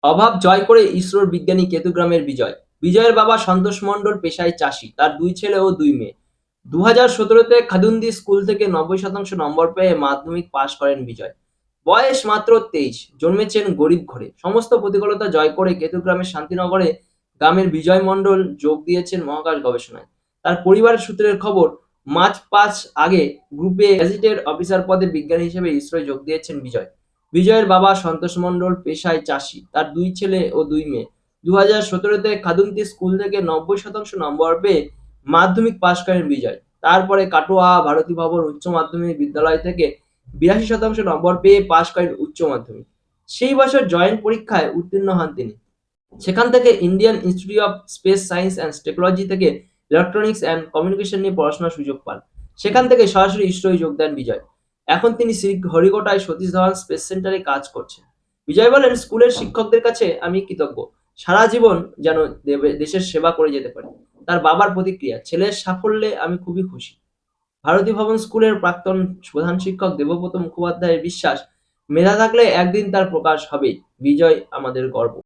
অভাব জয় করে ইসরোর বিজ্ঞানী কেতুগ্রামের বিজয়। বিজয়ের বাবা সন্তোষ মণ্ডল পেশায় চাষী, তার ২ ছেলে ও ২ মেয়ে। ২০১৭-তে খাদুন্দি স্কুল থেকে ৯০% নম্বর পেয়ে মাধ্যমিক পাশ করেন বিজয়। বয়স মাত্র ২৩, জন্মেছেন গরিব ঘরে। সমস্ত প্রতিকূলতা জয় করে কেতুগ্রামের শান্তিনগরে গ্রামের বিজয় মণ্ডল যোগ দিয়েছেন মহাকাশ গবেষণায়। তার পরিবারের সূত্রের খবর, মার্চ ৫ আগে গ্রুপে গেজেটেড অফিসার পদে বিজ্ঞানী হিসেবে ইসরোয় যোগ দিয়েছেন বিজয়। বিজয়ের বাবা সন্তোষ মণ্ডল পেশায় চাষী, তার ২ ছেলে ও ২ মেয়ে। ২০১৭-তে খাদুন্তি স্কুল থেকে ৯০% নম্বর পেয়ে মাধ্যমিক পাশ করেন বিজয়। তারপরে কাটোয়া ভারতী ভবন উচ্চ মাধ্যমিক বিদ্যালয় থেকে ৮২% নম্বর পেয়ে পাশ করেন উচ্চ মাধ্যমিক। সেই বছর জয়েন্ট পরীক্ষায় উত্তীর্ণ হন তিনি। সেখান থেকে Indian institute of speech science and technology থেকে ইলেকট্রনিক্স অ্যান্ড কমিউনিকেশন নিয়ে পড়াশোনার সুযোগ পান। সেখান থেকে সরাসরি ইসরোয় যোগ দেন বিজয়। এখন তিনি শ্রীহরিকোটায় সতীশ ধাওয়ান স্পেস সেন্টারে কাজ করছেন। বিজয় বলেন, স্কুলের শিক্ষকদের কাছে আমি কৃতজ্ঞ। সারা জীবন যেন দেশের সেবা করে যেতে পারি। তার বাবার প্রতিক্রিয়া, ছেলের সাফল্যে আমি খুবই খুশি। ভারতী ভবন স্কুলের প্রাক্তন প্রধান শিক্ষক দেবব্রত মুখোপাধ্যায়ের বিশ্বাস, মেধা থাকলে একদিন তার প্রকাশ হবেই। বিজয় আমাদের গর্ব।